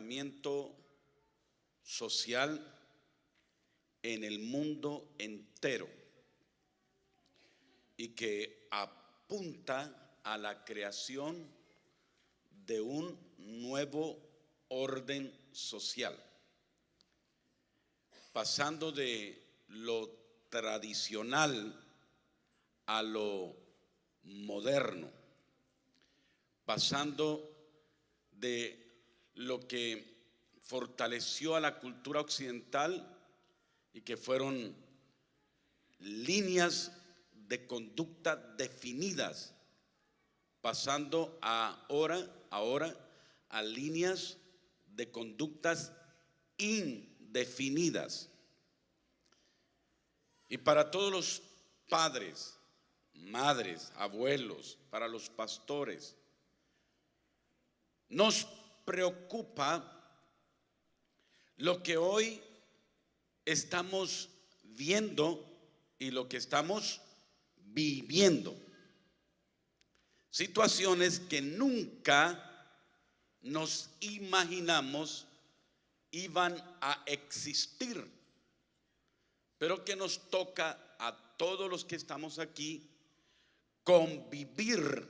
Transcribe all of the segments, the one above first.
comportamiento social en el mundo entero y que apunta a la creación de un nuevo orden social, pasando de lo tradicional a lo moderno, pasando de lo que fortaleció a la cultura occidental y que fueron líneas de conducta definidas, pasando ahora a líneas de conductas indefinidas. Y para todos los padres, madres, abuelos, para los pastores, nos preocupa lo que hoy estamos viendo y lo que estamos viviendo. Situaciones que nunca nos imaginamos iban a existir, pero que nos toca a todos los que estamos aquí convivir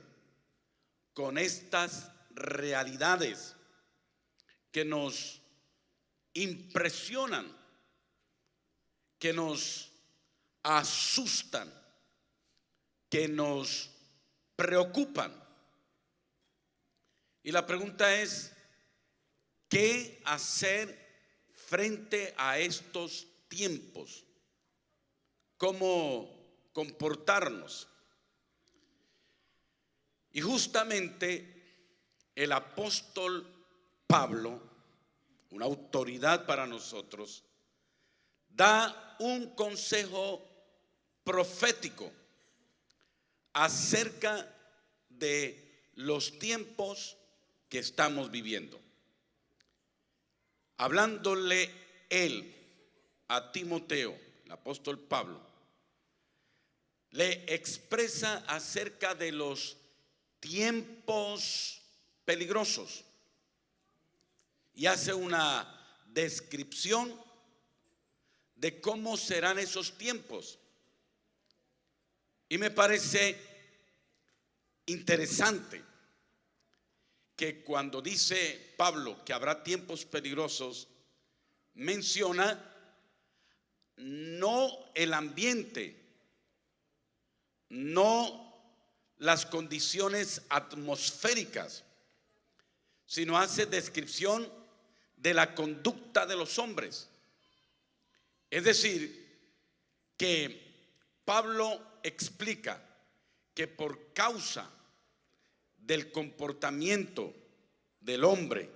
con estas realidades que nos impresionan, que nos asustan, que nos preocupan. Y la pregunta es, ¿qué hacer frente a estos tiempos? ¿Cómo comportarnos? Y justamente el apóstol Pablo, una autoridad para nosotros, da un consejo profético acerca de los tiempos que estamos viviendo. Hablándole él a Timoteo, el apóstol Pablo, le expresa acerca de los tiempos peligrosos y hace una descripción de cómo serán esos tiempos. Y me parece interesante que cuando dice Pablo que habrá tiempos peligrosos, menciona no el ambiente, no las condiciones atmosféricas, sino hace descripción de la conducta de los hombres. Es decir, que Pablo explica que por causa del comportamiento del hombre,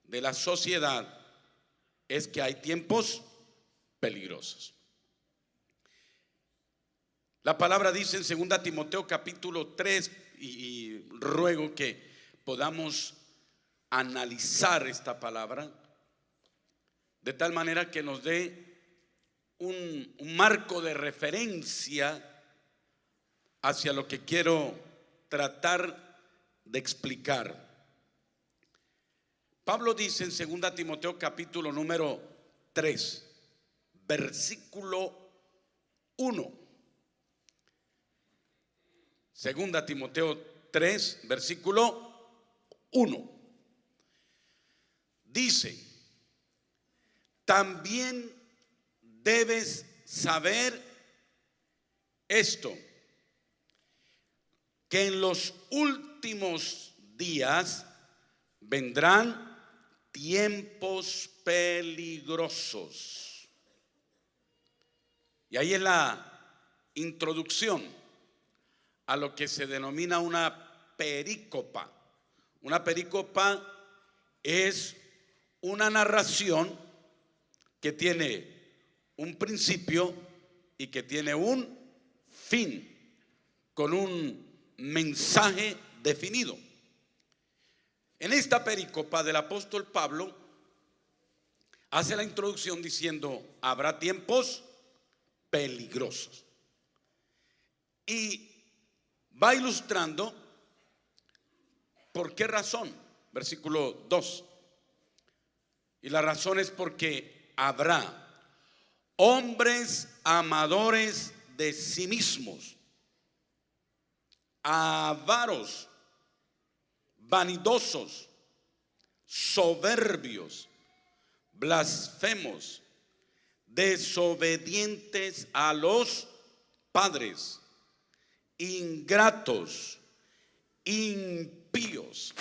de la sociedad, es que hay tiempos peligrosos. La palabra dice en 2 Timoteo capítulo 3, y ruego que podamos analizar esta palabra de tal manera que nos dé un marco de referencia hacia lo que quiero tratar de explicar. Pablo dice en 2 Timoteo capítulo número 3, versículo 1. 2 Timoteo 3, versículo 1. Dice: también debes saber esto, que en los últimos días vendrán tiempos peligrosos. Y ahí es la introducción a lo que se denomina una perícopa. Una perícopa es una narración que tiene un principio y que tiene un fin, con un mensaje definido. En esta perícopa del apóstol Pablo hace la introducción diciendo: habrá tiempos peligrosos. Y va ilustrando por qué razón. Versículo 2: Y la razón es porque habrá hombres amadores de sí mismos, avaros, vanidosos, soberbios, blasfemos, desobedientes a los padres, ingratos, impíos,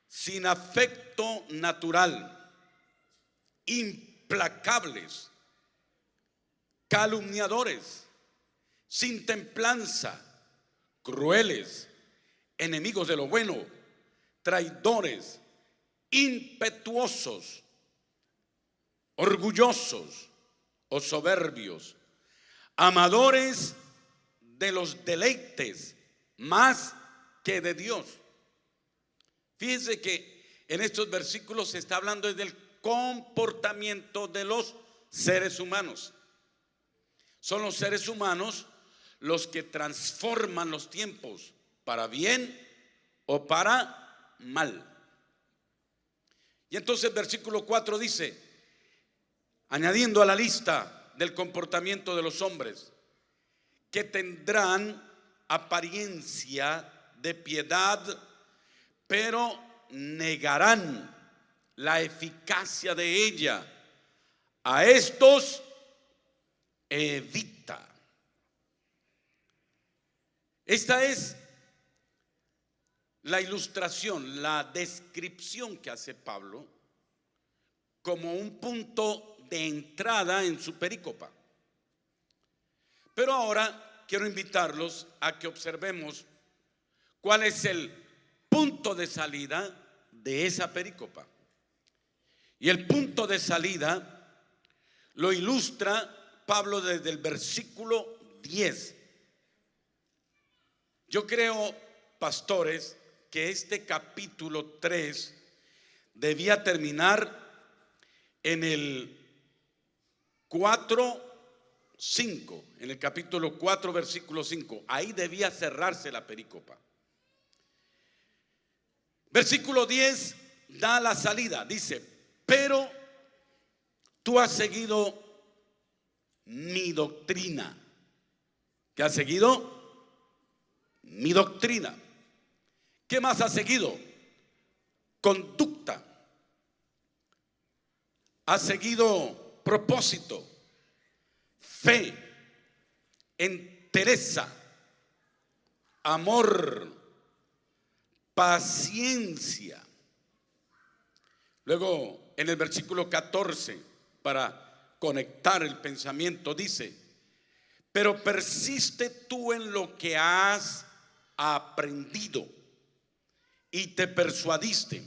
sin afecto natural, implacables, calumniadores, sin templanza, crueles, enemigos de lo bueno, traidores, impetuosos, orgullosos o soberbios, amadores de los deleites más que de Dios. Fíjense que en estos versículos se está hablando del comportamiento de los seres humanos. Son los seres humanos los que transforman los tiempos para bien o para mal. Y entonces el versículo 4 dice, añadiendo a la lista del comportamiento de los hombres, que tendrán apariencia de piedad, pero negarán la eficacia de ella. A estos evita. Esta es la ilustración, la descripción que hace Pablo como un punto de entrada en su perícopa. Pero ahora quiero invitarlos a que observemos cuál es el punto de salida de esa perícopa. Y el punto de salida lo ilustra Pablo desde el versículo 10. Yo creo, pastores, que este capítulo 3 debía terminar en el 4:5, en el capítulo 4, versículo 5. Ahí debía cerrarse la perícopa. Versículo 10 da la salida, dice, pero tú has seguido mi doctrina. ¿Qué has seguido? Mi doctrina. ¿Qué más has seguido? Conducta. Has seguido propósito, fe, entereza, amor, paciencia. Luego en el versículo 14, para conectar el pensamiento, dice, pero persiste tú en lo que has aprendido y te persuadiste,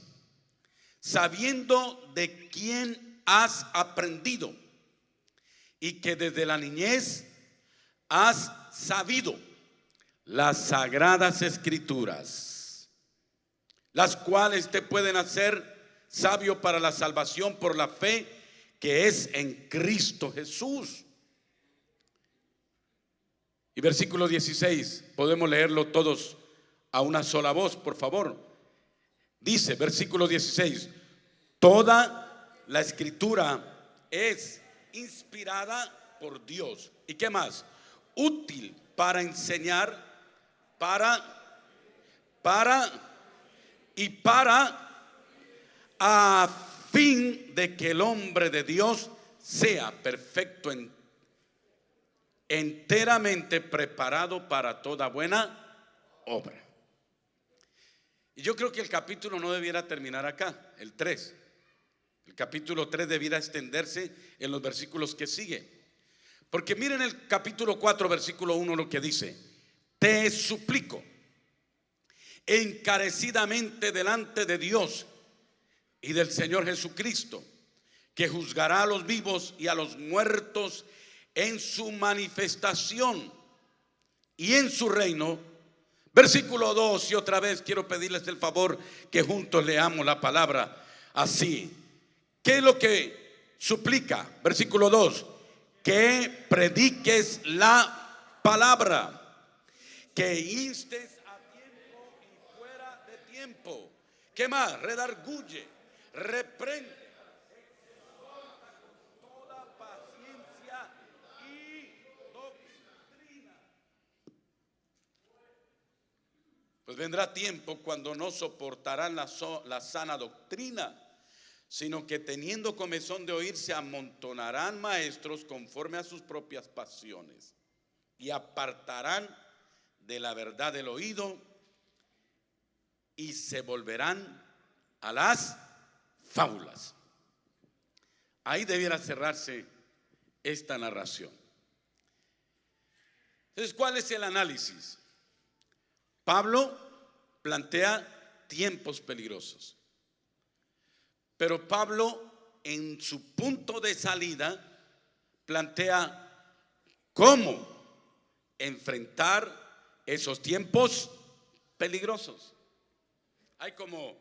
sabiendo de quién has aprendido y que desde la niñez has sabido las sagradas escrituras, las cuales te pueden hacer sabio para la salvación por la fe que es en Cristo Jesús. Y versículo 16, podemos leerlo todos a una sola voz, por favor. Dice, versículo 16, toda la escritura es inspirada por Dios. ¿Y qué más? Útil para enseñar, para a fin de que el hombre de Dios sea perfecto, enteramente preparado para toda buena obra. Y yo creo que el capítulo no debiera terminar acá, el 3. El capítulo 3 debiera extenderse en los versículos que sigue. Porque miren el capítulo 4, versículo 1 lo que dice: te suplico encarecidamente delante de Dios y del Señor Jesucristo, que juzgará a los vivos y a los muertos en su manifestación y en su reino. Versículo 2, y otra vez quiero pedirles el favor que juntos leamos la palabra así. ¿Qué es lo que suplica? Versículo 2, que prediques la palabra, que instes a tiempo y fuera de tiempo. ¿Qué más? Redarguye, reprende, Pues vendrá tiempo cuando no soportarán la sana doctrina, sino que teniendo comezón de oír, se amontonarán maestros conforme a sus propias pasiones, y apartarán de la verdad del oído, y se volverán a las fábulas. Ahí debiera cerrarse esta narración. Entonces, ¿cuál es el análisis? Pablo plantea tiempos peligrosos, pero Pablo en su punto de salida plantea cómo enfrentar esos tiempos peligrosos. Hay como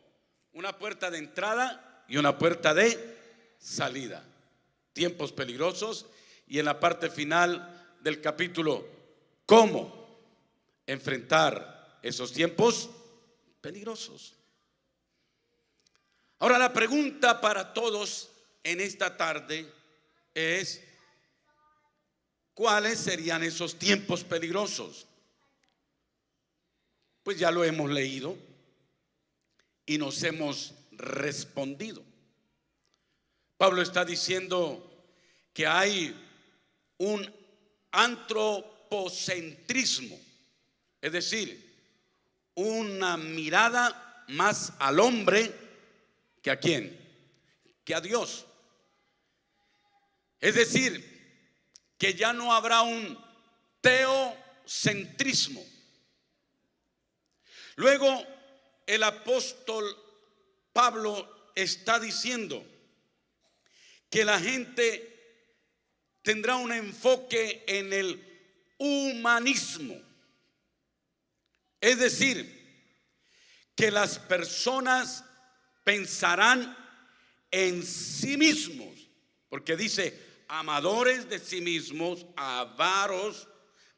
una puerta de entrada y una puerta de salida. Tiempos peligrosos, y en la parte final del capítulo, cómo enfrentar esos tiempos peligrosos. Ahora, la pregunta para todos en esta tarde es: ¿cuáles serían esos tiempos peligrosos? Pues ya lo hemos leído y nos hemos respondido. Pablo está diciendo que hay un antropocentrismo, es decir, una mirada más al hombre que a quién, que a Dios. Es decir, que ya no habrá un teocentrismo. Luego el apóstol Pablo está diciendo que la gente tendrá un enfoque en el humanismo. Es decir, que las personas pensarán en sí mismos, porque dice: amadores de sí mismos, avaros,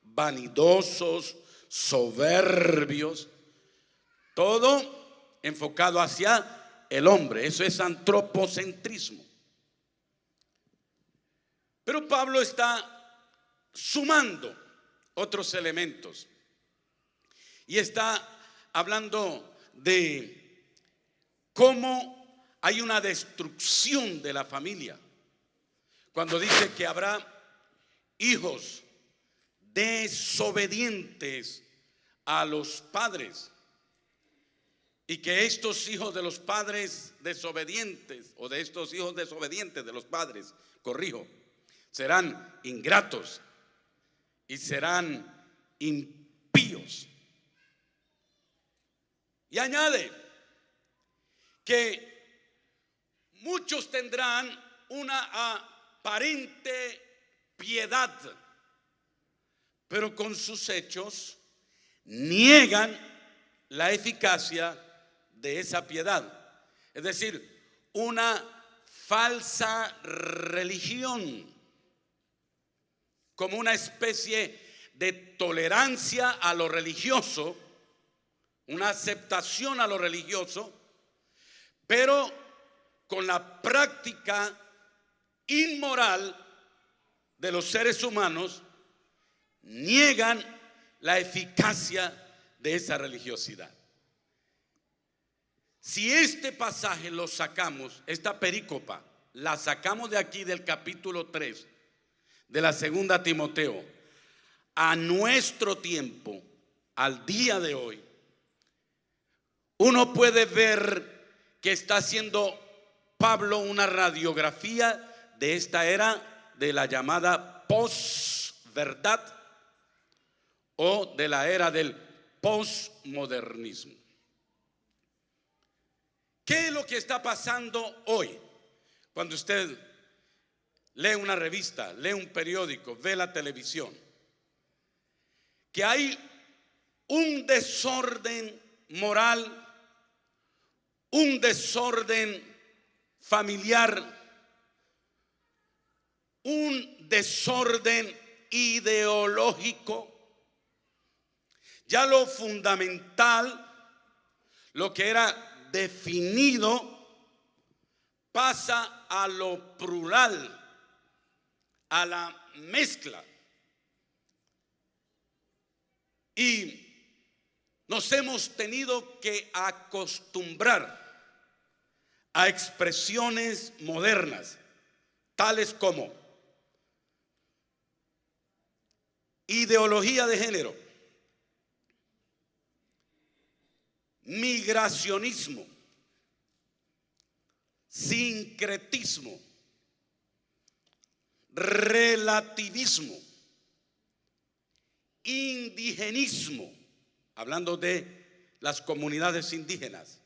vanidosos, soberbios, todo enfocado hacia el hombre. Eso es antropocentrismo. Pero Pablo está sumando otros elementos y está hablando de cómo hay una destrucción de la familia, cuando dice que habrá hijos desobedientes a los padres, y que estos hijos de los padres desobedientes, o de estos hijos desobedientes de los padres, corrijo, serán ingratos y serán impíos. Y añade que muchos tendrán una aparente piedad, pero con sus hechos niegan la eficacia de esa piedad. Es decir, una falsa religión, como una especie de tolerancia a lo religioso, una aceptación a lo religioso, pero con la práctica inmoral de los seres humanos, niegan la eficacia de esa religiosidad. Si este pasaje lo sacamos, esta perícopa, la sacamos de aquí del capítulo 3 de la segunda Timoteo, a nuestro tiempo, al día de hoy, uno puede ver que está haciendo Pablo una radiografía de esta era de la llamada posverdad, o de la era del posmodernismo. ¿Qué es lo que está pasando hoy? Cuando usted lee una revista, lee un periódico, ve la televisión, que hay un desorden moral, un desorden familiar, un desorden ideológico. Ya lo fundamental, lo que era definido, pasa a lo plural, a la mezcla. Y nos hemos tenido que acostumbrar a expresiones modernas, tales como ideología de género, migracionismo, sincretismo, relativismo, indigenismo, hablando de las comunidades indígenas,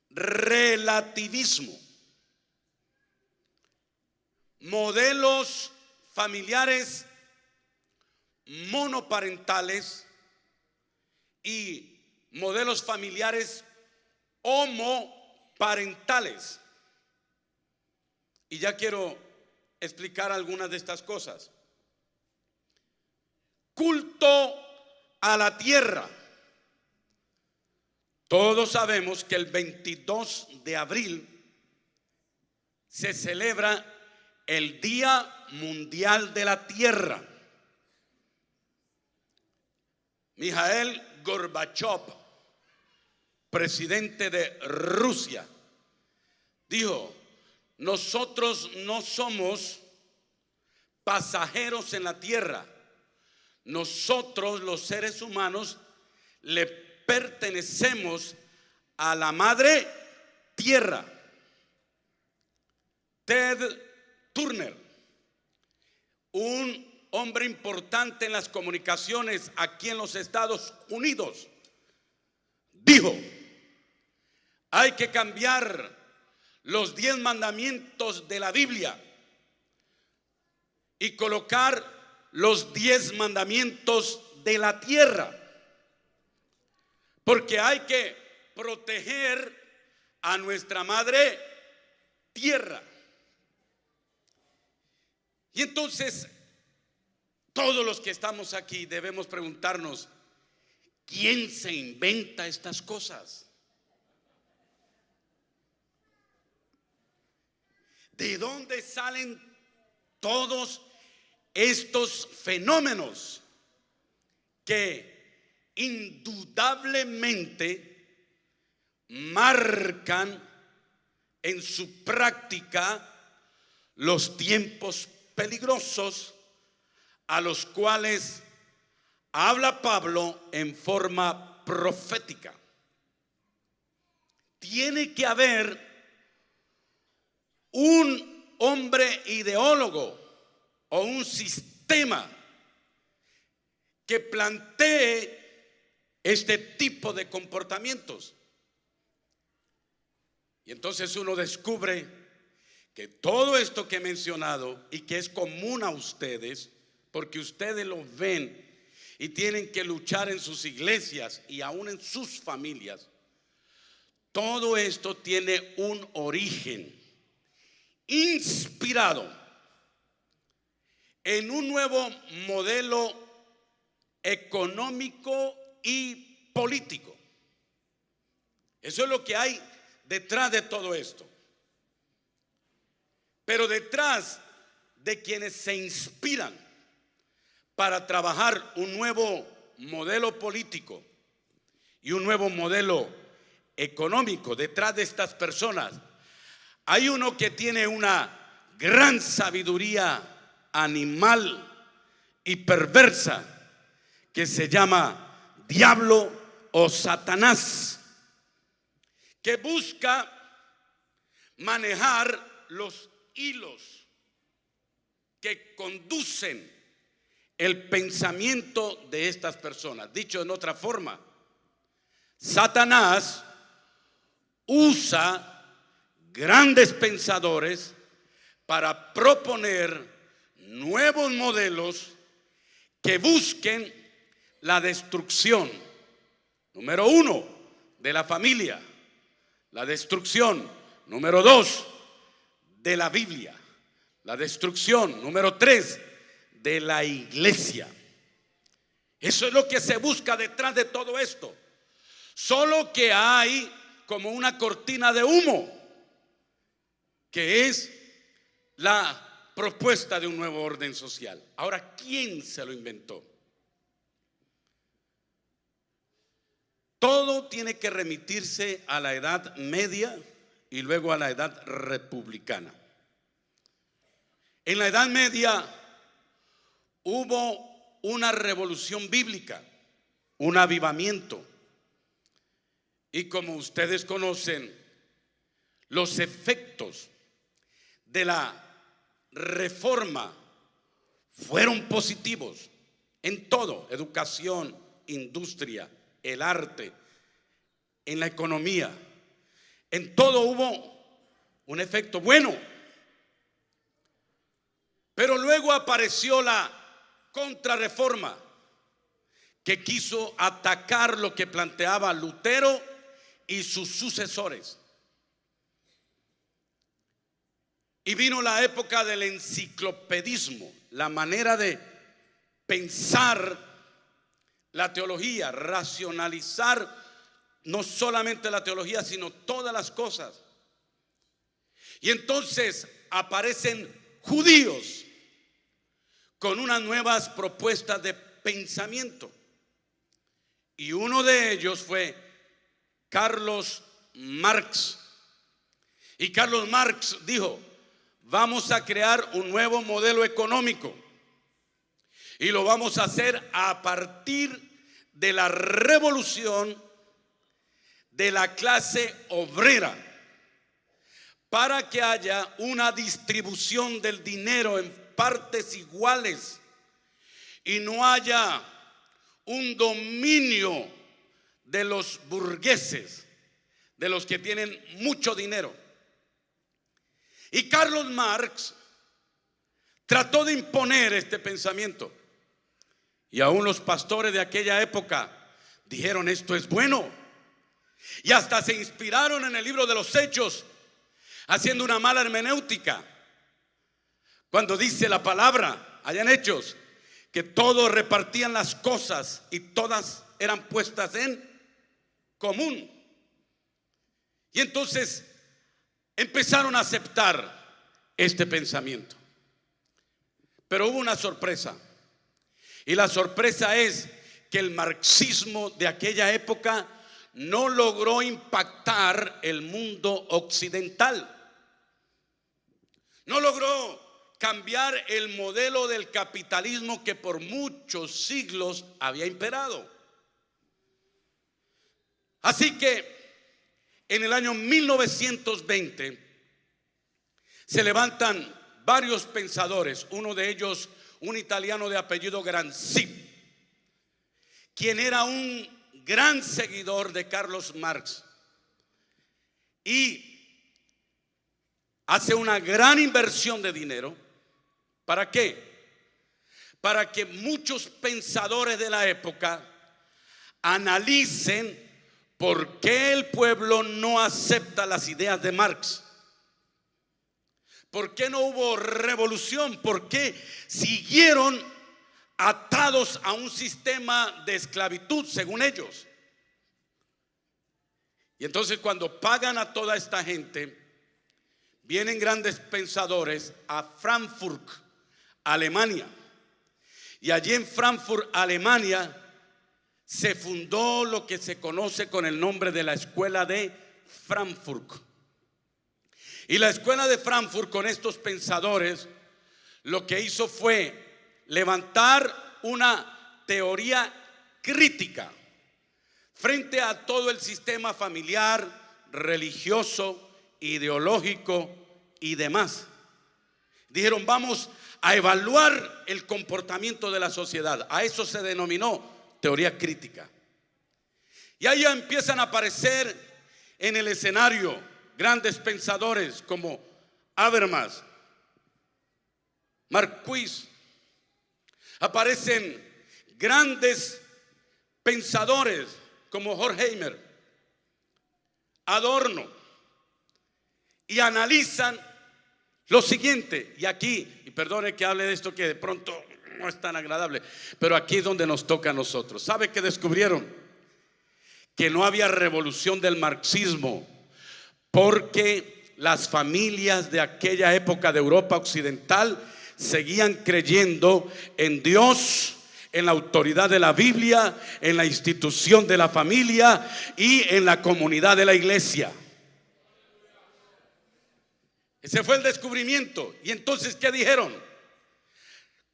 relativismo, modelos familiares monoparentales y modelos familiares homoparentales. Y ya quiero explicar algunas de estas cosas. Culto a la tierra. Todos sabemos que el 22 de abril se celebra el Día Mundial de la Tierra. Mikhail Gorbachev, presidente de Rusia, dijo: nosotros no somos pasajeros en la tierra. Nosotros, los seres humanos, le pertenecemos a la madre tierra. Ted Turner, un hombre importante en las comunicaciones aquí en los Estados Unidos, dijo: hay que cambiar los 10 mandamientos de la Biblia y colocar los 10 mandamientos de la tierra, porque hay que proteger a nuestra madre tierra. Y entonces todos los que estamos aquí debemos preguntarnos: ¿quién se inventa estas cosas? ¿De dónde salen todos estos fenómenos que indudablemente marcan en su práctica los tiempos peligrosos a los cuales habla Pablo en forma profética? Tiene que haber un hombre ideólogo o un sistema que plantee este tipo de comportamientos. Y entonces uno descubre que todo esto que he mencionado y que es común a ustedes, porque ustedes lo ven y tienen que luchar en sus iglesias y aún en sus familias, todo esto tiene un origen inspirado en un nuevo modelo económico y político. Eso es lo que hay detrás de todo esto. Pero detrás de quienes se inspiran para trabajar un nuevo modelo político y un nuevo modelo económico, detrás de estas personas hay uno que tiene una gran sabiduría animal y perversa, que se llama diablo o Satanás, que busca manejar los hilos que conducen el pensamiento de estas personas. Dicho en otra forma, Satanás usa grandes pensadores para proponer nuevos modelos que busquen la destrucción, número 1, de la familia, la destrucción, número 2, de la Biblia, la destrucción, número 3, de la iglesia. Eso es lo que se busca detrás de todo esto. Solo que hay como una cortina de humo, que es la propuesta de un nuevo orden social. Ahora, ¿quién se lo inventó? todo tiene que remitirse a la Edad Media y luego a la Edad Republicana. En la Edad Media hubo una revolución bíblica, un avivamiento. Y como ustedes conocen, los efectos de la reforma fueron positivos en todo: educación, industria, el arte, en la economía. En todo hubo un efecto bueno. Pero luego apareció la contrarreforma, que quiso atacar lo que planteaba Lutero y sus sucesores. Y vino la época del enciclopedismo, la manera de pensar la teología, racionalizar no solamente la teología, sino todas las cosas. Y entonces aparecen judíos con unas nuevas propuestas de pensamiento. Y uno de ellos fue Carlos Marx. Y Carlos Marx dijo: vamos a crear un nuevo modelo económico y lo vamos a hacer a partir de la revolución de la clase obrera, para que haya una distribución del dinero en partes iguales y no haya un dominio de los burgueses, de los que tienen mucho dinero. Y Carlos Marx trató de imponer este pensamiento, y aún los pastores de aquella época dijeron: esto es bueno. Y hasta se inspiraron en el libro de los Hechos, haciendo una mala hermenéutica, cuando dice la palabra allá en Hechos que todos repartían las cosas y todas eran puestas en común. Y entonces empezaron a aceptar este pensamiento. Pero hubo una sorpresa, y la sorpresa es que el marxismo de aquella época no logró impactar el mundo occidental. No logró cambiar el modelo del capitalismo que por muchos siglos había imperado. Así que en el año 1920 se levantan varios pensadores, uno de ellos un italiano de apellido Gramsci, quien era un gran seguidor de Carlos Marx, y hace una gran inversión de dinero. ¿Para qué? Para que muchos pensadores de la época analicen por qué el pueblo no acepta las ideas de Marx. ¿Por qué no hubo revolución? ¿Por qué siguieron atados a un sistema de esclavitud según ellos? Y entonces, cuando pagan a toda esta gente, vienen grandes pensadores a Frankfurt, Alemania. Y allí en Frankfurt, Alemania, se fundó lo que se conoce con el nombre de la Escuela de Frankfurt. Y la Escuela de Frankfurt, con estos pensadores, lo que hizo fue levantar una teoría crítica frente a todo el sistema familiar, religioso, ideológico y demás. Dijeron: vamos a evaluar el comportamiento de la sociedad. A eso se denominó teoría crítica. Y ahí empiezan a aparecer en el escenario grandes pensadores como Habermas, Marquis. Aparecen grandes pensadores como Horkheimer, Adorno, y analizan lo siguiente. Y aquí, y perdone que hable de esto que de pronto no es tan agradable, pero aquí es donde nos toca a nosotros. ¿Sabe qué descubrieron? Que no había revolución del marxismo, porque las familias de aquella época de Europa occidental seguían creyendo en Dios, en la autoridad de la Biblia, en la institución de la familia y en la comunidad de la iglesia. Ese fue el descubrimiento. Y entonces, ¿qué dijeron?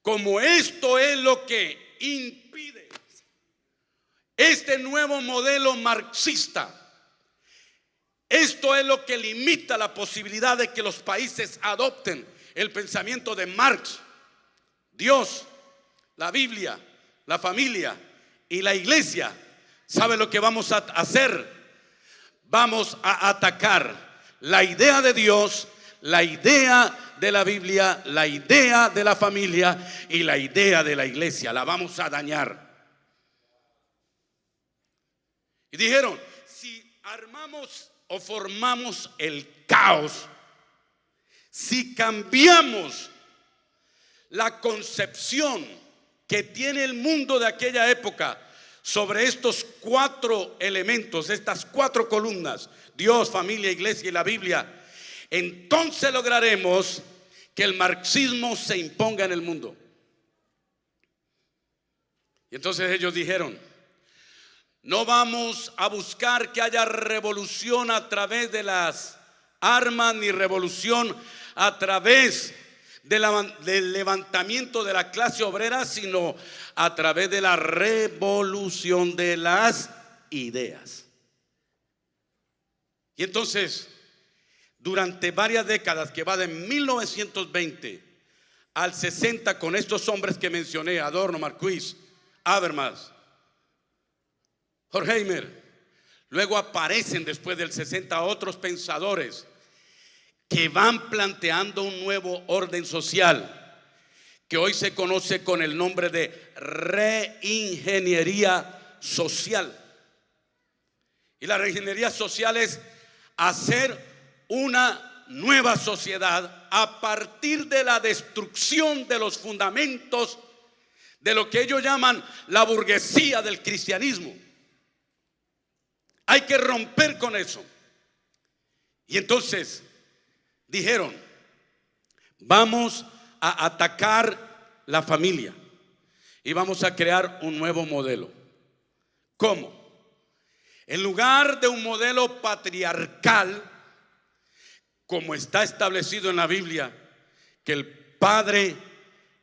Como esto es lo que impide este nuevo modelo marxista, esto es lo que limita la posibilidad de que los países adopten el pensamiento de Marx, Dios, la Biblia, la familia y la iglesia. ¿Sabe lo que vamos a hacer? Vamos a atacar la idea de Dios, la idea de la Biblia, la idea de la familia y la idea de la iglesia. La vamos a dañar. Y dijeron, si armamos o formamos el caos, si cambiamos la concepción que tiene el mundo de aquella época sobre estos 4 elementos, estas 4 columnas, Dios, familia, iglesia y la Biblia, entonces lograremos que el marxismo se imponga en el mundo. Y entonces ellos dijeron, no vamos a buscar que haya revolución a través de las armas, ni revolución a través del levantamiento de la clase obrera, sino a través de la revolución de las ideas. Y entonces, durante varias décadas, que va de 1920 al 60, con estos hombres que mencioné, Adorno, Marquis, Habermas, Horkheimer, luego aparecen después del 60 otros pensadores que van planteando un nuevo orden social que hoy se conoce con el nombre de reingeniería social. Y la reingeniería social es hacer una nueva sociedad a partir de la destrucción de los fundamentos de lo que ellos llaman la burguesía del cristianismo. Hay que romper con eso. Y entonces dijeron, vamos a atacar la familia y vamos a crear un nuevo modelo. ¿Cómo? En lugar de un modelo patriarcal, como está establecido en la Biblia, que el padre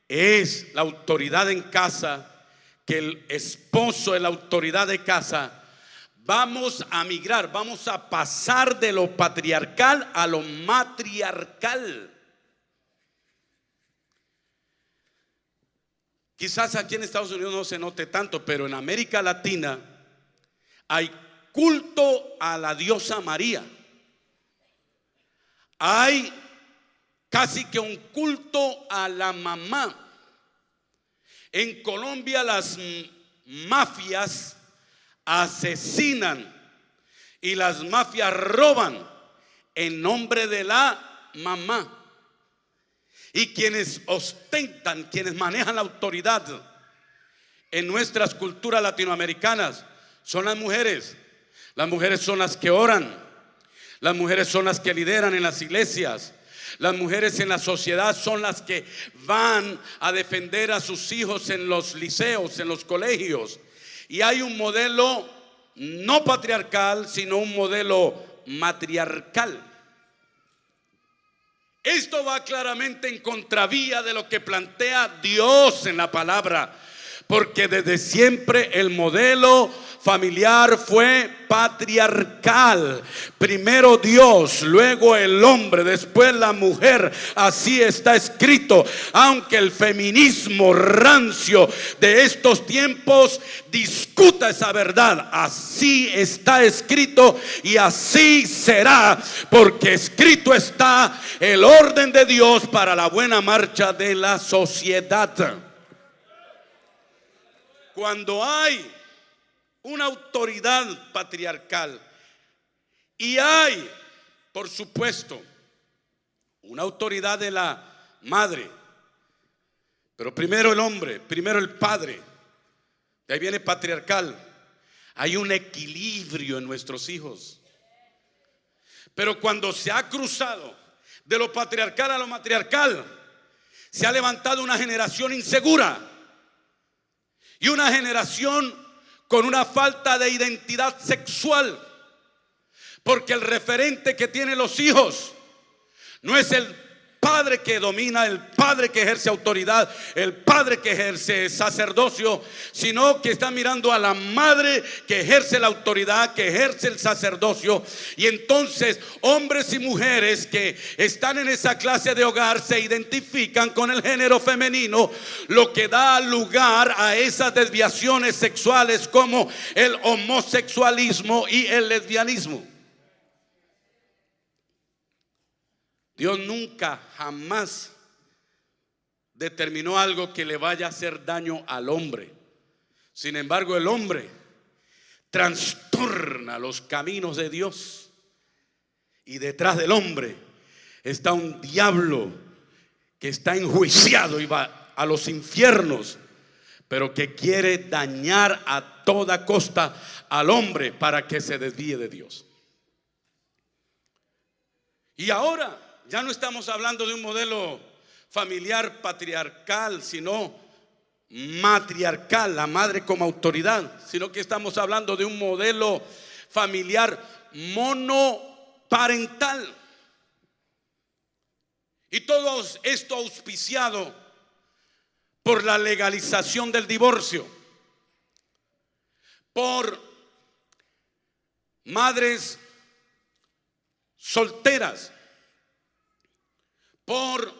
es la autoridad en casa, que el esposo es la autoridad de casa, vamos a migrar, vamos a pasar de lo patriarcal a lo matriarcal. Quizás aquí en Estados Unidos no se note tanto, pero en América Latina hay culto a la diosa María. Hay casi que un culto a la mamá. En Colombia las mafias asesinan y las mafias roban en nombre de la mamá. Y quienes ostentan, quienes manejan la autoridad en nuestras culturas latinoamericanas son las mujeres. Las mujeres son las que oran. Las mujeres son las que lideran en las iglesias. Las mujeres en la sociedad son las que van a defender a sus hijos en los liceos, en los colegios. Y hay un modelo no patriarcal, sino un modelo matriarcal. Esto va claramente en contravía de lo que plantea Dios en la palabra, porque desde siempre el modelo familiar fue patriarcal. Primero Dios, luego el hombre, después la mujer. Así está escrito. Aunque el feminismo rancio de estos tiempos discuta esa verdad, así está escrito y así será, porque escrito está el orden de Dios para la buena marcha de la sociedad. Cuando hay una autoridad patriarcal y hay, por supuesto, una autoridad de la madre, pero primero el hombre, primero el padre, de ahí viene patriarcal. Hay un equilibrio en nuestros hijos, pero cuando se ha cruzado de lo patriarcal a lo matriarcal, se ha levantado una generación insegura. y una generación con una falta de identidad sexual, porque el referente que tienen los hijos no es el padre que domina, el padre que ejerce autoridad, el padre que ejerce sacerdocio, sino que está mirando a la madre que ejerce la autoridad, que ejerce el sacerdocio. Y entonces hombres y mujeres que están en esa clase de hogar se identifican con el género femenino, lo que da lugar a esas desviaciones sexuales como el homosexualismo y el lesbianismo. Dios nunca, jamás determinó algo que le vaya a hacer daño al hombre. Sin embargo, el hombre trastorna los caminos de Dios, y detrás del hombre está un diablo que está enjuiciado y va a los infiernos, pero que quiere dañar a toda costa al hombre para que se desvíe de Dios. Y ahora ya no estamos hablando de un modelo familiar patriarcal, sino matriarcal, la madre como autoridad, sino que estamos hablando de un modelo familiar monoparental. Y todo esto auspiciado por la legalización del divorcio, por madres solteras, por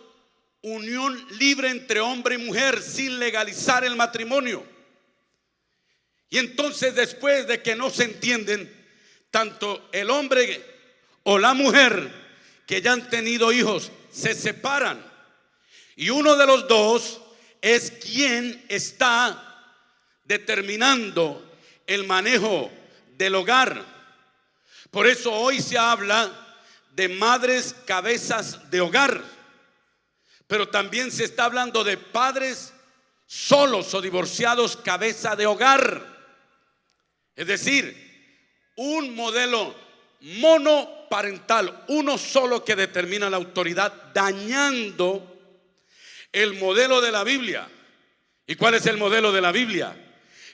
unión libre entre hombre y mujer sin legalizar el matrimonio. Y entonces, después de que no se entienden, tanto el hombre o la mujer que ya han tenido hijos se separan, y uno de los dos es quien está determinando el manejo del hogar. Por eso hoy se habla de madres cabezas de hogar, pero también se está hablando de padres solos o divorciados cabeza de hogar. Es decir, un modelo monoparental, uno solo que determina la autoridad, dañando el modelo de la Biblia. ¿Y cuál es el modelo de la Biblia?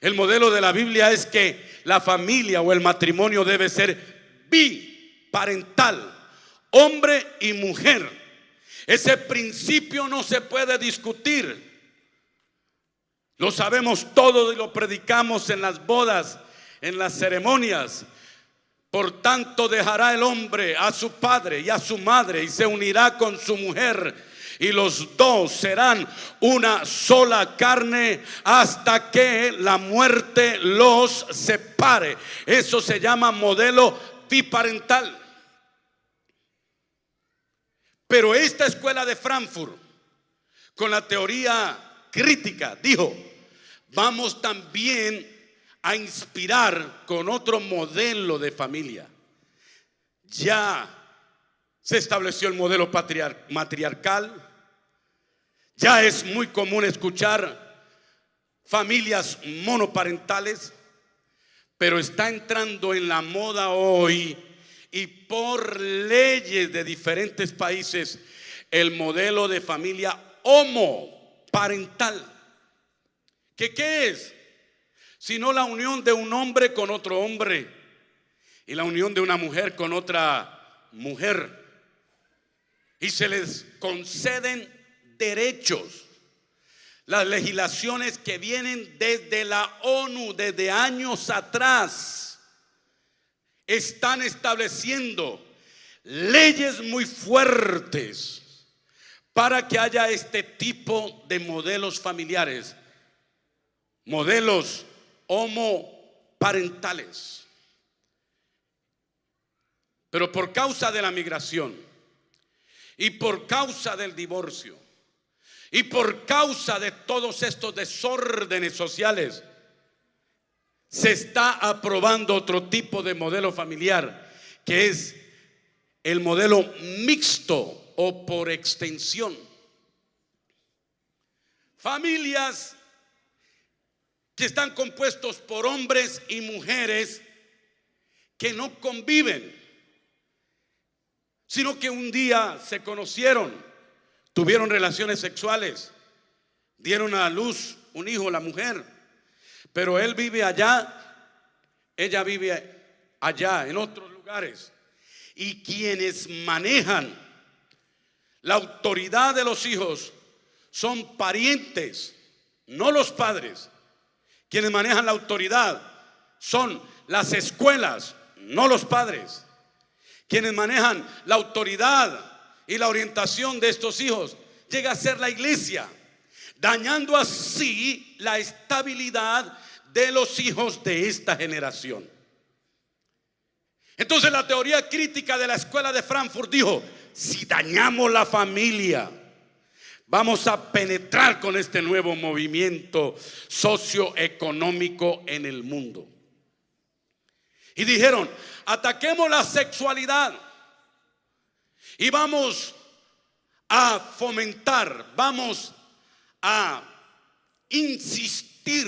El modelo de la Biblia es que la familia o el matrimonio debe ser biparental, hombre y mujer. Ese principio no se puede discutir. Lo sabemos todos y lo predicamos en las bodas, en las ceremonias. Por tanto, dejará el hombre a su padre y a su madre y se unirá con su mujer, y los dos serán una sola carne hasta que la muerte los separe. Eso se llama modelo biparental. Pero esta escuela de Frankfurt, con la teoría crítica, dijo: vamos también a inspirar con otro modelo de familia. Ya se estableció el modelo matriarcal. Ya es muy común escuchar familias monoparentales, pero está entrando en la moda hoy, y por leyes de diferentes países, el modelo de familia homoparental. ¿Qué es? Sino la unión de un hombre con otro hombre y la unión de una mujer con otra mujer, y se les conceden derechos. Las legislaciones que vienen desde la ONU, desde años atrás, están estableciendo leyes muy fuertes para que haya este tipo de modelos familiares, modelos homoparentales. Pero por causa de la migración y por causa del divorcio y por causa de todos estos desórdenes sociales, se está aprobando otro tipo de modelo familiar, que es el modelo mixto o por extensión. Familias que están compuestos por hombres y mujeres que no conviven, sino que un día se conocieron, tuvieron relaciones sexuales, dieron a luz un hijo, la mujer, Pero él vive allá, ella vive allá, en otros lugares. Y quienes manejan la autoridad de los hijos son parientes, no los padres. Quienes manejan la autoridad son las escuelas, no los padres. Quienes manejan la autoridad y la orientación de estos hijos llega a ser la iglesia, dañando así la estabilidad de los hijos de esta generación. Entonces la teoría crítica de la escuela de Frankfurt dijo: si dañamos la familia, vamos a penetrar con este nuevo movimiento socioeconómico en el mundo. Y dijeron: ataquemos la sexualidad y vamos a fomentar, vamos a insistir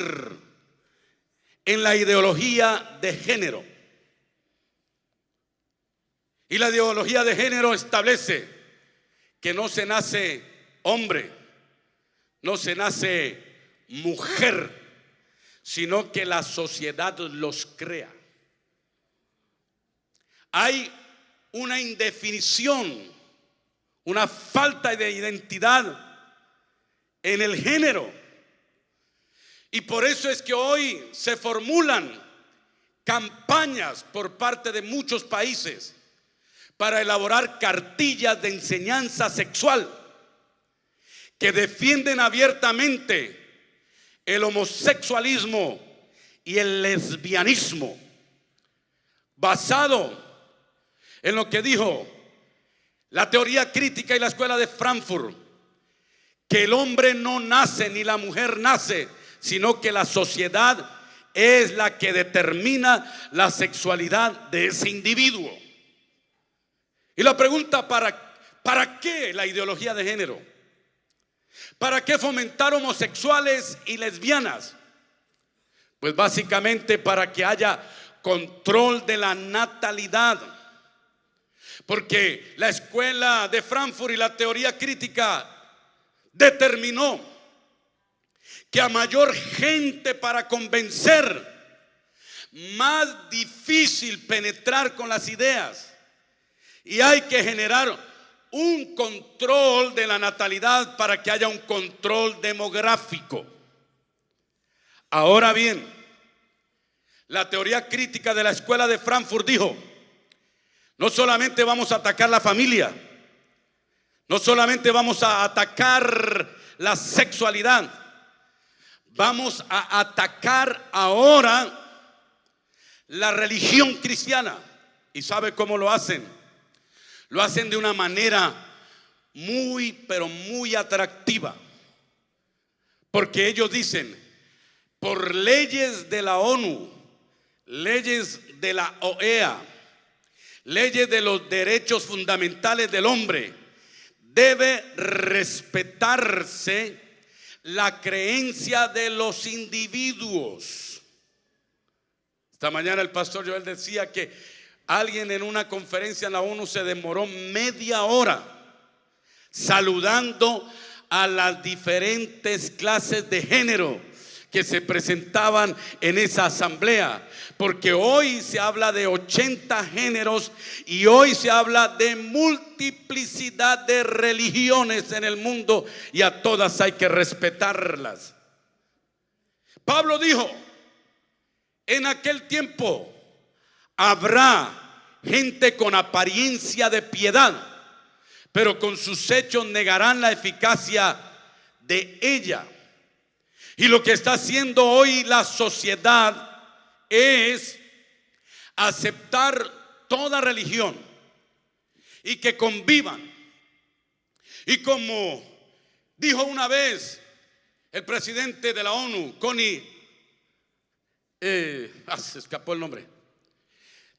en la ideología de género. Y la ideología de género establece que no se nace hombre, no se nace mujer, sino que la sociedad los crea. Hay una indefinición, una falta de identidad en el género. Y por eso es que hoy se formulan campañas por parte de muchos países para elaborar cartillas de enseñanza sexual que defienden abiertamente el homosexualismo y el lesbianismo, basado en lo que dijo la teoría crítica y la escuela de Frankfurt, que el hombre no nace ni la mujer nace, sino que la sociedad es la que determina la sexualidad de ese individuo. Y la pregunta: ¿para qué la ideología de género? ¿Para qué fomentar homosexuales y lesbianas? Pues básicamente para que haya control de la natalidad. Porque la escuela de Frankfurt y la teoría crítica determinó que a mayor gente para convencer, más difícil penetrar con las ideas. Y hay que generar un control de la natalidad para que haya un control demográfico. Ahora bien, la teoría crítica de la escuela de Frankfurt dijo: no solamente vamos a atacar la familia, no solamente vamos a atacar la sexualidad, vamos a atacar ahora la religión cristiana. ¿Y sabe cómo lo hacen? Lo hacen de una manera muy, pero muy atractiva. Porque ellos dicen: por leyes de la ONU, leyes de la OEA, leyes de los derechos fundamentales del hombre, debe respetarse la creencia de los individuos. Esta mañana el pastor Joel decía que alguien en una conferencia en la ONU se demoró media hora saludando a las diferentes clases de género que se presentaban en esa asamblea, porque hoy se habla de 80 géneros y hoy se habla de multiplicidad de religiones en el mundo, y a todas hay que respetarlas. Pablo dijo: en aquel tiempo habrá gente con apariencia de piedad, pero con sus hechos negarán la eficacia de ella. Y lo que está haciendo hoy la sociedad es aceptar toda religión y que convivan. Y como dijo una vez el presidente de la ONU, se escapó el nombre,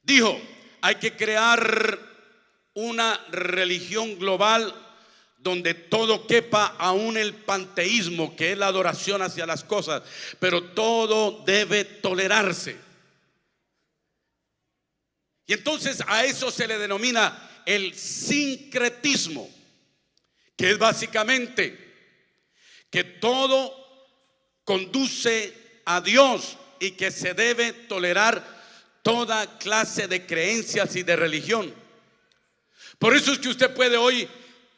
dijo: hay que crear una religión global donde todo quepa, aún el panteísmo, que es la adoración hacia las cosas, pero todo debe tolerarse. Y entonces a eso se le denomina el sincretismo, que es básicamente que todo conduce a Dios y que se debe tolerar toda clase de creencias y de religión. Por eso es que usted puede hoy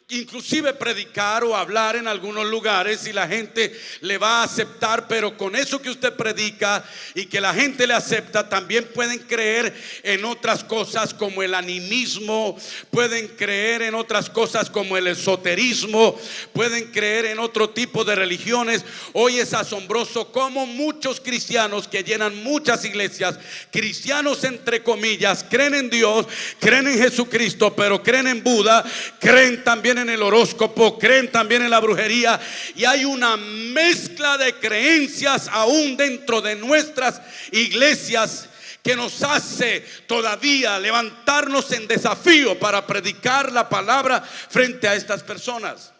inclusive predicar o hablar en algunos lugares y la gente le va a aceptar, pero con eso que usted predica y que la gente le acepta, también pueden creer en otras cosas como el animismo, pueden creer en otras cosas como el esoterismo, pueden creer en otro tipo de religiones. Hoy es asombroso cómo muchos cristianos que llenan muchas iglesias, cristianos entre comillas, creen en Dios, creen en Jesucristo, pero creen en Buda, creen también en el horóscopo, creen también en la brujería, y hay una mezcla de creencias aún dentro de nuestras iglesias que nos hace todavía levantarnos en desafío para predicar la palabra frente a estas personas.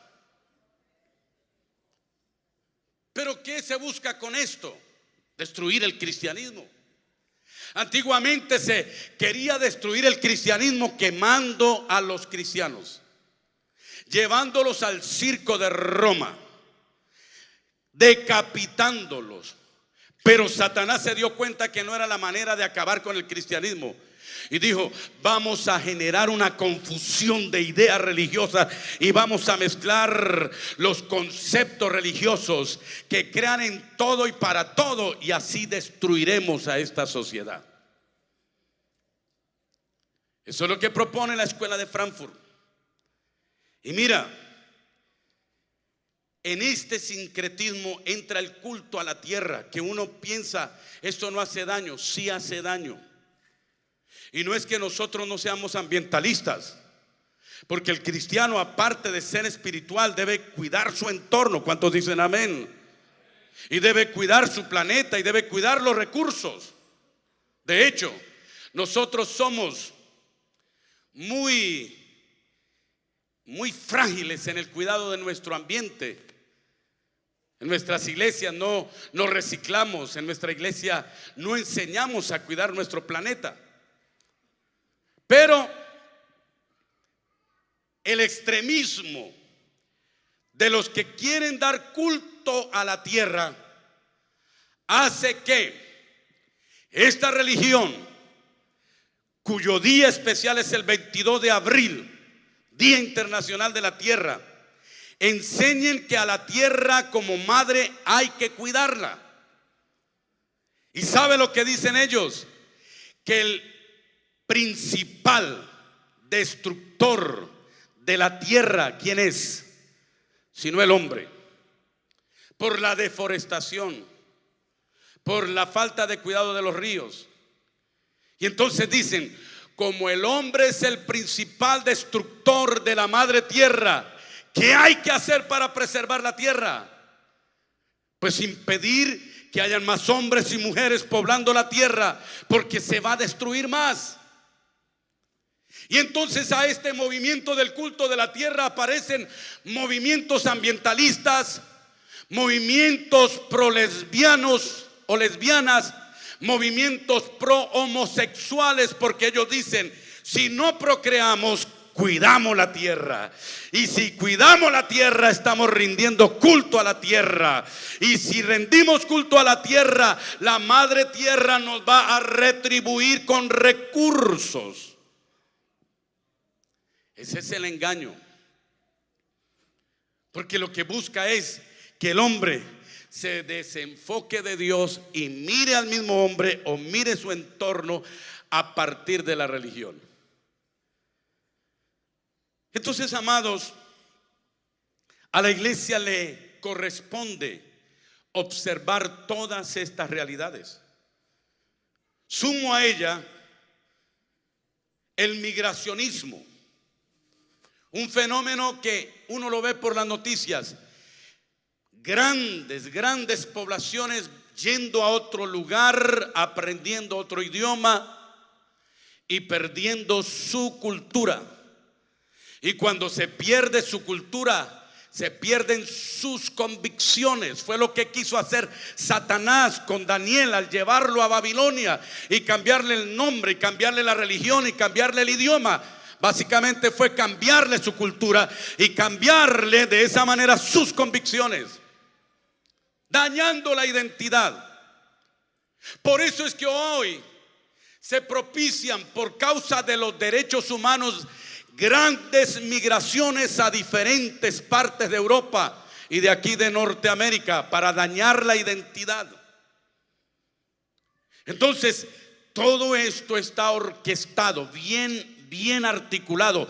Pero ¿qué se busca con esto? Destruir el cristianismo. Antiguamente se quería destruir el cristianismo quemando a los cristianos, llevándolos al circo de Roma, decapitándolos. Pero Satanás se dio cuenta que no era la manera de acabar con el cristianismo y dijo: vamos a generar una confusión de ideas religiosas y vamos a mezclar los conceptos religiosos que crean en todo y para todo, y así destruiremos a esta sociedad. Eso es lo que propone la escuela de Frankfurt. Y mira, en este sincretismo entra el culto a la tierra, que uno piensa, esto no hace daño. Sí hace daño. Y no es que nosotros no seamos ambientalistas, porque el cristiano, aparte de ser espiritual, debe cuidar su entorno. ¿Cuántos dicen amén? Y debe cuidar su planeta y debe cuidar los recursos. De hecho, nosotros somos muy frágiles en el cuidado de nuestro ambiente. En nuestras iglesias no reciclamos, en nuestra iglesia no enseñamos a cuidar nuestro planeta. Pero el extremismo de los que quieren dar culto a la tierra hace que esta religión, cuyo día especial es el 22 de abril, Día Internacional de la Tierra, enseñen que a la tierra como madre hay que cuidarla. ¿Y sabe lo que dicen ellos? Que el principal destructor de la tierra, ¿quién es? Sino el hombre. Por la deforestación, por la falta de cuidado de los ríos. Y entonces dicen: como el hombre es el principal destructor de la madre tierra, ¿qué hay que hacer para preservar la tierra? Pues impedir que hayan más hombres y mujeres poblando la tierra, porque se va a destruir más. Y entonces a este movimiento del culto de la tierra aparecen movimientos ambientalistas, movimientos pro lesbianos o lesbianas, movimientos pro homosexuales, porque ellos dicen: si no procreamos, cuidamos la tierra, y si cuidamos la tierra, estamos rindiendo culto a la tierra, y si rendimos culto a la tierra, la madre tierra nos va a retribuir con recursos. Ese es el engaño, porque lo que busca es que el hombre se desenfoque de Dios y mire al mismo hombre o mire su entorno a partir de la religión. Entonces, amados, a la iglesia le corresponde observar todas estas realidades. Sumo a ella el migracionismo, un fenómeno que uno lo ve por las noticias. Grandes poblaciones yendo a otro lugar, aprendiendo otro idioma y perdiendo su cultura. Y cuando se pierde su cultura, se pierden sus convicciones. Fue lo que quiso hacer Satanás con Daniel al llevarlo a Babilonia y cambiarle el nombre y cambiarle la religión y cambiarle el idioma. Básicamente fue cambiarle su cultura y cambiarle de esa manera sus convicciones, dañando la identidad. Por eso es que hoy se propician, por causa de los derechos humanos, grandes migraciones a diferentes partes de Europa y de aquí de Norteamérica para dañar la identidad. Entonces, todo esto está orquestado, bien articulado,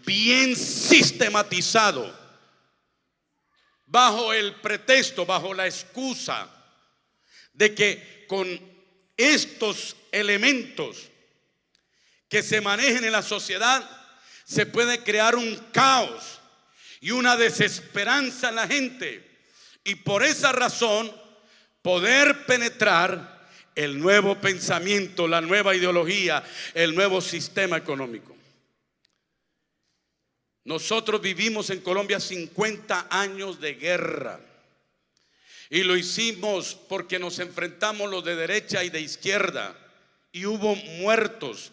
bien sistematizado, bajo el pretexto, bajo la excusa de que con estos elementos que se manejen en la sociedad se puede crear un caos y una desesperanza en la gente, y por esa razón poder penetrar el nuevo pensamiento, la nueva ideología, el nuevo sistema económico. Nosotros vivimos en Colombia 50 años de guerra, y lo hicimos porque nos enfrentamos los de derecha y de izquierda, y hubo muertos,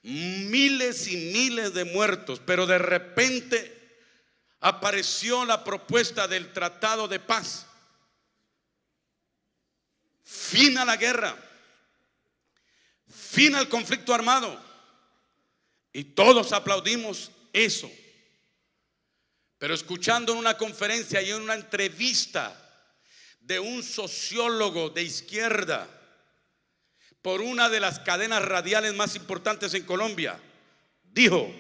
miles y miles de muertos, pero de repente apareció la propuesta del tratado de paz. Fin a la guerra, fin al conflicto armado, y todos aplaudimos eso. Pero escuchando en una conferencia y en una entrevista de un sociólogo de izquierda por una de las cadenas radiales más importantes en Colombia, dijo: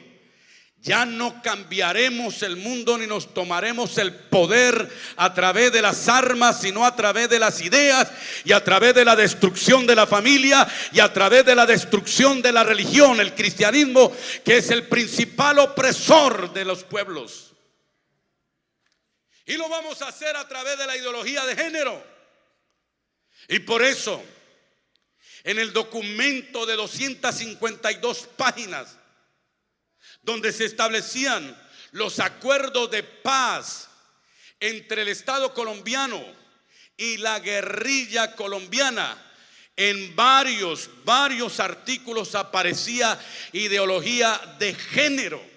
ya no cambiaremos el mundo ni nos tomaremos el poder a través de las armas, sino a través de las ideas, y a través de la destrucción de la familia, y a través de la destrucción de la religión, el cristianismo, que es el principal opresor de los pueblos. Y lo vamos a hacer a través de la ideología de género. Y por eso, en el documento de 252 páginas, donde se establecían los acuerdos de paz entre el Estado colombiano y la guerrilla colombiana, en varios artículos aparecía ideología de género.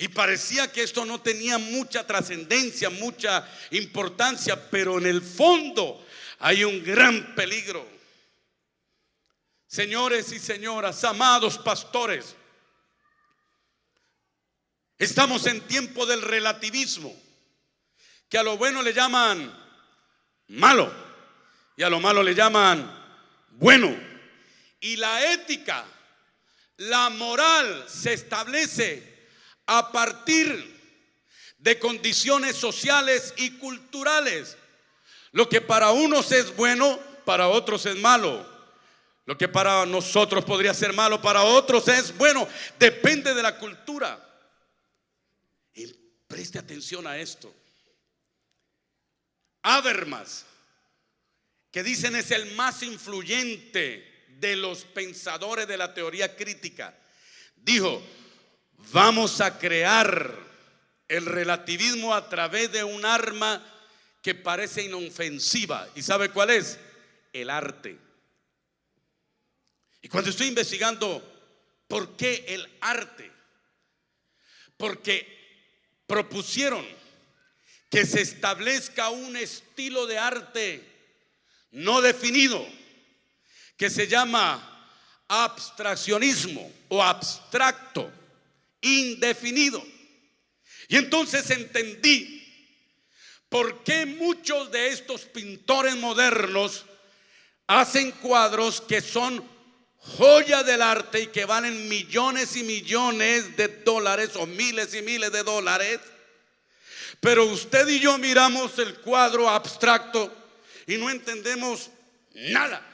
Y parecía que esto no tenía mucha trascendencia, mucha importancia, pero en el fondo hay un gran peligro. Señores y señoras, amados pastores, estamos en tiempo del relativismo, que a lo bueno le llaman malo y a lo malo le llaman bueno. Y la ética, la moral se establece a partir de condiciones sociales y culturales. Lo que para unos es bueno, para otros es malo. Lo que para nosotros podría ser malo, para otros es bueno. Depende de la cultura. Y preste atención a esto. Habermas, que dicen es el más influyente de los pensadores de la teoría crítica, dijo: vamos a crear el relativismo a través de un arma que parece inofensiva. ¿Y sabe cuál es? El arte. Y cuando estoy investigando por qué el arte, porque propusieron que se establezca un estilo de arte no definido, que se llama abstraccionismo o abstracto, indefinido. Y entonces entendí por qué muchos de estos pintores modernos hacen cuadros que son joya del arte y que valen millones y millones de dólares o miles y miles de dólares. Pero usted y yo miramos el cuadro abstracto y no entendemos nada.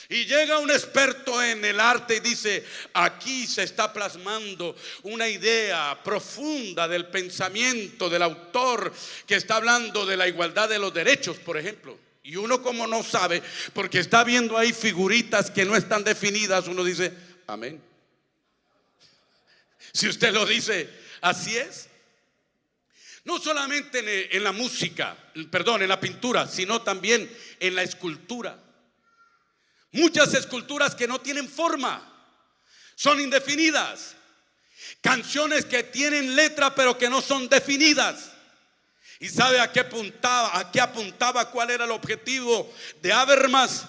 Y llega un experto en el arte y dice: aquí se está plasmando una idea profunda del pensamiento del autor, que está hablando de la igualdad de los derechos, por ejemplo. Y uno, como no sabe, porque está viendo ahí figuritas que no están definidas, uno dice: amén. Si usted lo dice, así es. No solamente en la música, perdón, en la pintura, sino también en la escultura. Muchas esculturas que no tienen forma, son indefinidas. Canciones que tienen letra pero que no son definidas. ¿Y sabe a qué apuntaba? ¿A qué apuntaba? ¿Cuál era el objetivo de Habermas?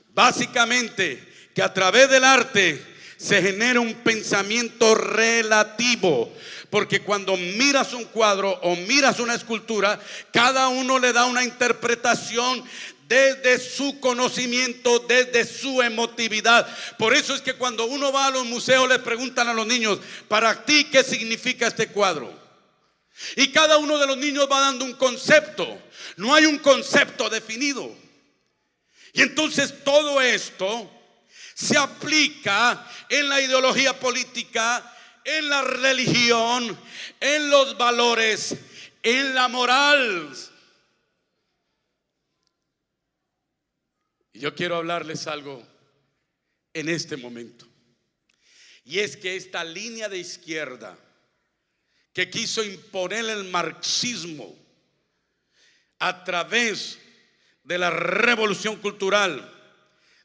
Básicamente que a través del arte se genera un pensamiento relativo, porque cuando miras un cuadro o miras una escultura, cada uno le da una interpretación desde su conocimiento, desde su emotividad. Por eso es que cuando uno va a los museos le preguntan a los niños: para ti, ¿qué significa este cuadro? Y cada uno de los niños va dando un concepto. No hay un concepto definido. Y entonces todo esto se aplica en la ideología política, en la religión, en los valores, en la moral. Y yo quiero hablarles algo en este momento. Y es que esta línea de izquierda que quiso imponer el marxismo a través de la revolución cultural,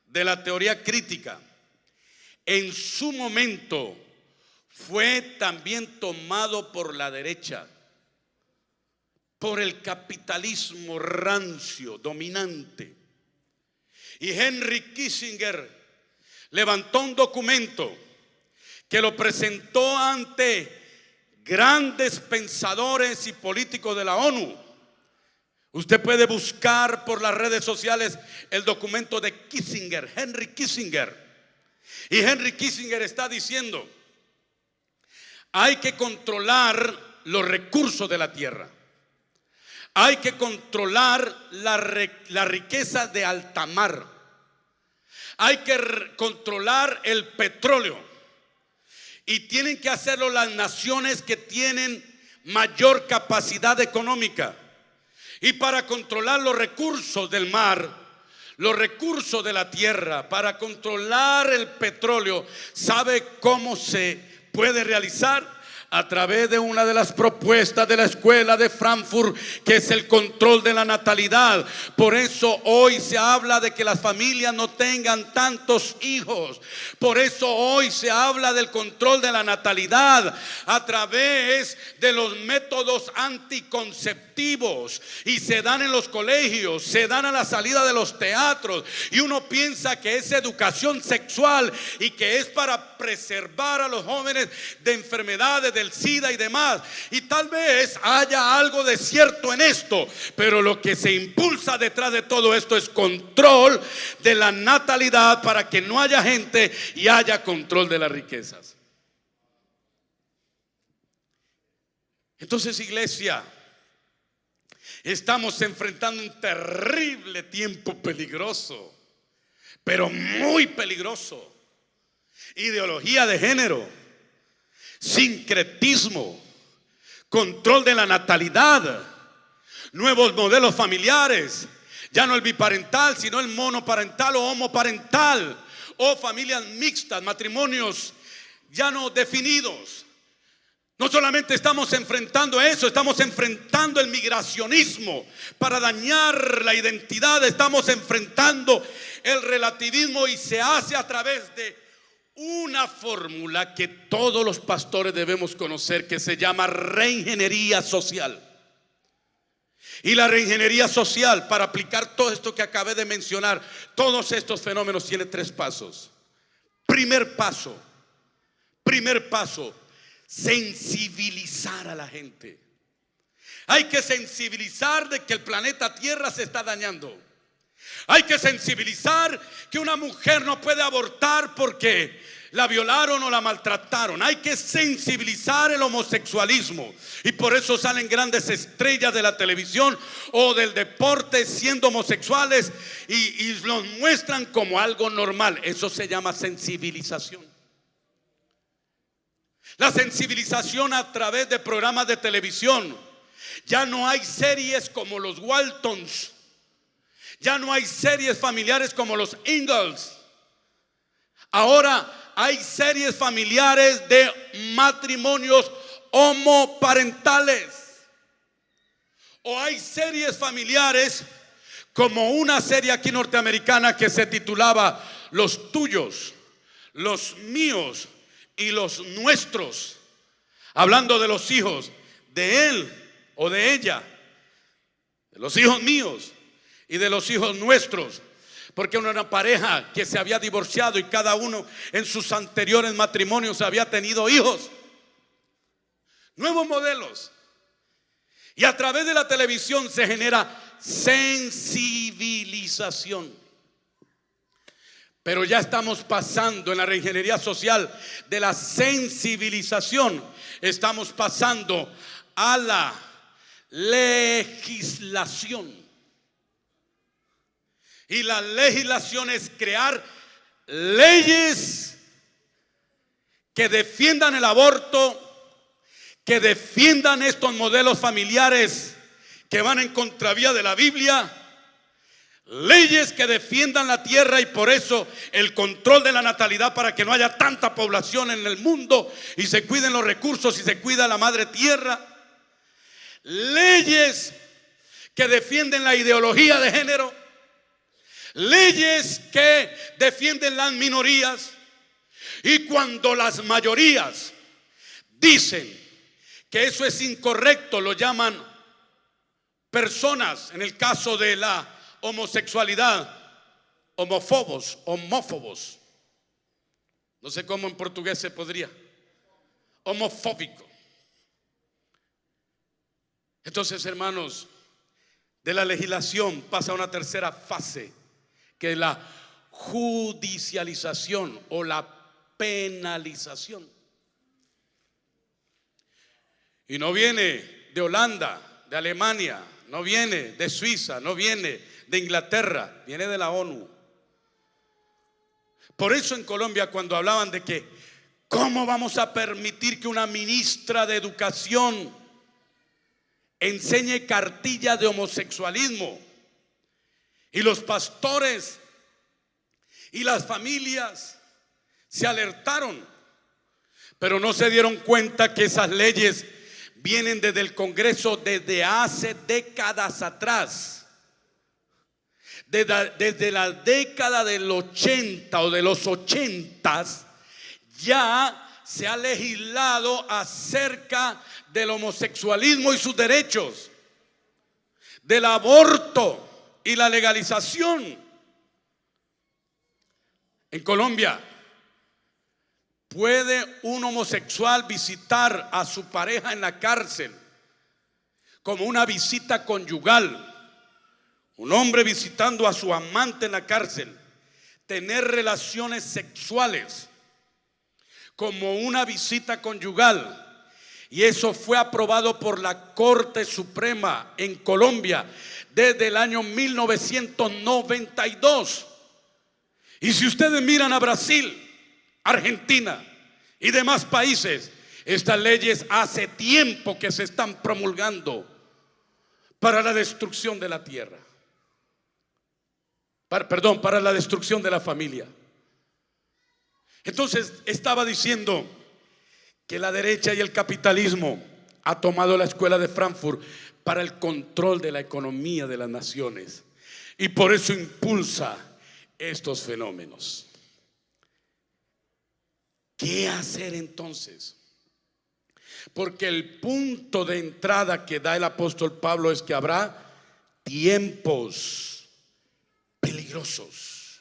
de la teoría crítica, en su momento fue también tomado por la derecha, por el capitalismo rancio, dominante. Y Henry Kissinger levantó un documento que lo presentó ante grandes pensadores y políticos de la ONU. Usted puede buscar por las redes sociales el documento de Kissinger, Henry Kissinger. Y Henry Kissinger está diciendo: hay que controlar los recursos de la tierra. Hay que controlar la riqueza de alta mar. Hay que controlar el petróleo. Y tienen que hacerlo las naciones que tienen mayor capacidad económica. Y para controlar los recursos del mar, los recursos de la tierra, para controlar el petróleo, ¿sabe cómo se puede realizar? A través de una de las propuestas de la escuela de Frankfurt, que es el control de la natalidad. Por eso hoy se habla de que las familias no tengan tantos hijos. Por eso hoy se habla del control de la natalidad a través de los métodos anticonceptivos. Y se dan en los colegios, se dan a la salida de los teatros. Y uno piensa que es educación sexual y que es para preservar a los jóvenes de enfermedades del SIDA y demás. Y tal vez haya algo de cierto en esto, pero lo que se impulsa detrás de todo esto es control de la natalidad para que no haya gente y haya control de las riquezas. Entonces, iglesia, estamos enfrentando un terrible tiempo peligroso, pero muy peligroso. Ideología de género, sincretismo, control de la natalidad, nuevos modelos familiares, ya no el biparental, sino el monoparental o homoparental, o familias mixtas, matrimonios ya no definidos. No solamente estamos enfrentando eso, estamos enfrentando el migracionismo para dañar la identidad, estamos enfrentando el relativismo, y se hace a través de una fórmula que todos los pastores debemos conocer, que se llama reingeniería social. Y la reingeniería social, para aplicar todo esto que acabé de mencionar, todos estos fenómenos, tiene 3 pasos. Primer paso, sensibilizar a la gente. Hay que sensibilizar de que el planeta Tierra se está dañando. Hay que sensibilizar que una mujer no puede abortar porque la violaron o la maltrataron. Hay que sensibilizar el homosexualismo. Y por eso salen grandes estrellas de la televisión o del deporte siendo homosexuales y los muestran como algo normal. Eso se llama sensibilización. La sensibilización a través de programas de televisión. Ya no hay series como los Waltons. Ya no hay series familiares como los Ingalls. Ahora hay series familiares de matrimonios homoparentales. O hay series familiares como una serie aquí norteamericana que se titulaba Los tuyos, los míos y los nuestros. Hablando de los hijos de él o de ella de los hijos míos y de los hijos nuestros. Porque era una pareja que se había divorciado y cada uno en sus anteriores matrimonios había tenido hijos. Nuevos modelos. Y a través de la televisión se genera sensibilización. Pero ya estamos pasando en la reingeniería social de la sensibilización. Estamos pasando a la legislación. Y la legislación es crear leyes que defiendan el aborto, que defiendan estos modelos familiares que van en contravía de la Biblia, leyes que defiendan la tierra y por eso el control de la natalidad para que no haya tanta población en el mundo y se cuiden los recursos y se cuida la madre tierra, leyes que defienden la ideología de género, leyes que defienden las minorías. Y cuando las mayorías dicen que eso es incorrecto, lo llaman personas, en el caso de la homosexualidad, homófobos. No sé cómo en portugués se podría. Homofóbico. Entonces, hermanos, de la legislación pasa a una tercera fase, que es la judicialización o la penalización. Y no viene de Holanda, de Alemania, no viene de Suiza, no viene de Inglaterra, viene de la ONU. Por eso en Colombia, cuando hablaban de que ¿cómo vamos a permitir que una ministra de educación enseñe cartillas de homosexualismo? Y los pastores y las familias se alertaron, pero no se dieron cuenta que esas leyes vienen desde el Congreso desde hace décadas atrás. Desde la década del 80 o de los 80 ya se ha legislado acerca del homosexualismo y sus derechos, del aborto y la legalización. En Colombia, ¿puede un homosexual visitar a su pareja en la cárcel como una visita conyugal? Un hombre visitando a su amante en la cárcel, tener relaciones sexuales como una visita conyugal. Y eso fue aprobado por la Corte Suprema en Colombia desde el año 1992. Y si ustedes miran a Brasil, Argentina y demás países, estas leyes hace tiempo que se están promulgando para la destrucción de la tierra. Para la destrucción de la familia. Entonces estaba diciendo que la derecha y el capitalismo ha tomado la escuela de Frankfurt para el control de la economía de las naciones y por eso impulsa estos fenómenos. ¿Qué hacer entonces? Porque el punto de entrada que da el apóstol Pablo es que habrá tiempos peligrosos.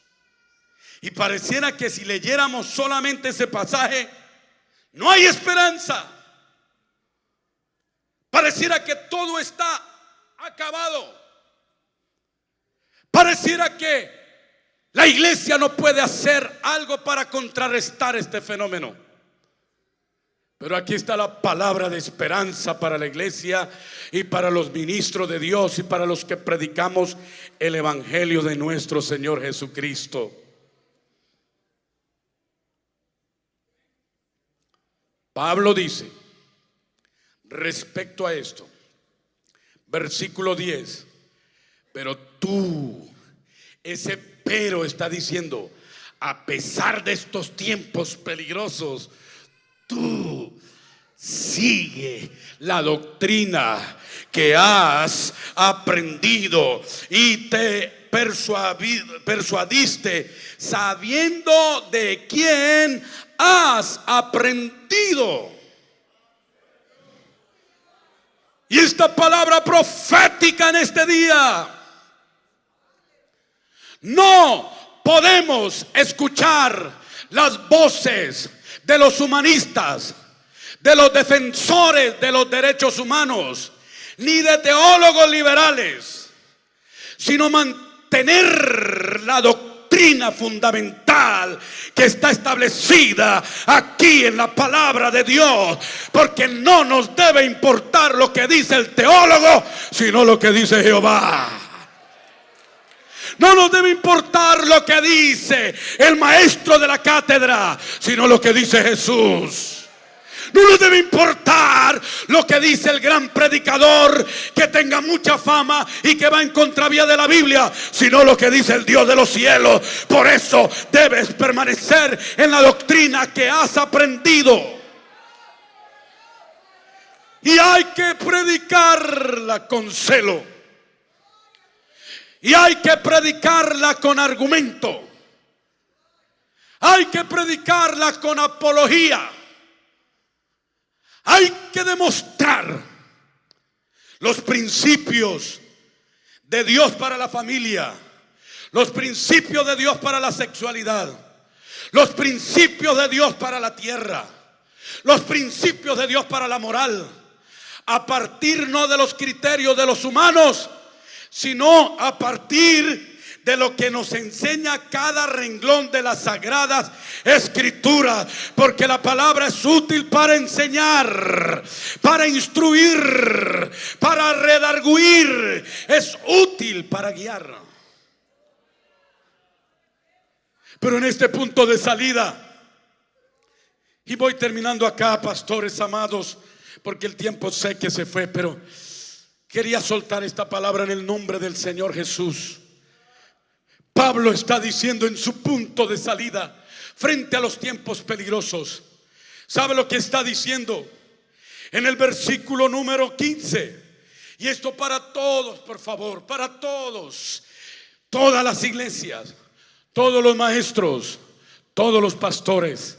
Y pareciera que si leyéramos solamente ese pasaje, no hay esperanza. Pareciera que todo está acabado. Pareciera que la iglesia no puede hacer algo para contrarrestar este fenómeno. Pero aquí está la palabra de esperanza para la iglesia y para los ministros de Dios y para los que predicamos el evangelio de nuestro Señor Jesucristo. Pablo dice respecto a esto, versículo 10, pero tú, ese pero está diciendo, a pesar de estos tiempos peligrosos, tú sigue la doctrina que has aprendido y te persuadiste sabiendo de quién has aprendido. Y esta palabra profética en este día, no podemos escuchar las voces de los humanistas, de los defensores de los derechos humanos, ni de teólogos liberales, sino mantener la doctrina fundamental que está establecida aquí en la palabra de Dios, porque no nos debe importar lo que dice el teólogo, sino lo que dice Jehová. No nos debe importar lo que dice el maestro de la cátedra, sino lo que dice Jesús. No nos debe importar lo que dice el gran predicador que tenga mucha fama y que va en contravía de la Biblia, sino lo que dice el Dios de los cielos. Por eso debes permanecer en la doctrina que has aprendido. Y hay que predicarla con celo. Y hay que predicarla con argumento. Hay que predicarla con apología. Hay que demostrar los principios de Dios para la familia, los principios de Dios para la sexualidad, los principios de Dios para la tierra, los principios de Dios para la moral, a partir no de los criterios de los humanos, sino a partir de lo que nos enseña cada renglón de las sagradas escrituras, porque la palabra es útil para enseñar, para instruir, para redarguir, es útil para guiar. Pero en este punto de salida, y voy terminando acá, pastores amados, porque el tiempo sé que se fue, pero quería soltar esta palabra en el nombre del Señor Jesús. Pablo está diciendo en su punto de salida frente a los tiempos peligrosos. ¿Sabe lo que está diciendo? En el versículo número 15. Y esto para todos, por favor, para todos. Todas las iglesias, todos los maestros, todos los pastores.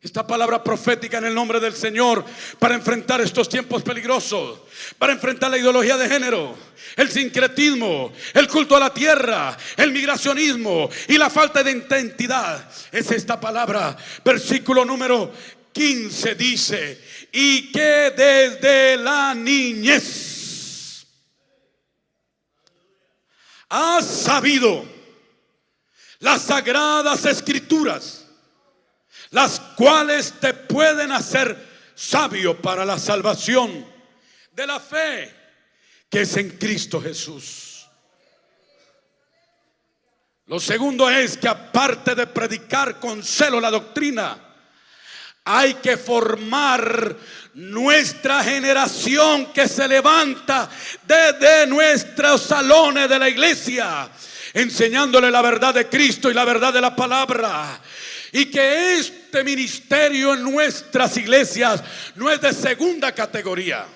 Esta palabra profética en el nombre del Señor para enfrentar estos tiempos peligrosos, para enfrentar la ideología de género, el sincretismo, el culto a la tierra, el migracionismo y la falta de identidad. Es esta palabra. Versículo número 15 dice: y que desde la niñez has sabido las sagradas escrituras, las cuales te pueden hacer sabio para la salvación de la fe que es en Cristo Jesús. Lo segundo es que aparte de predicar con celo la doctrina, hay que formar nuestra generación que se levanta desde nuestros salones de la iglesia, enseñándole la verdad de Cristo y la verdad de la palabra. Y que este ministerio en nuestras iglesias no es de segunda categoría.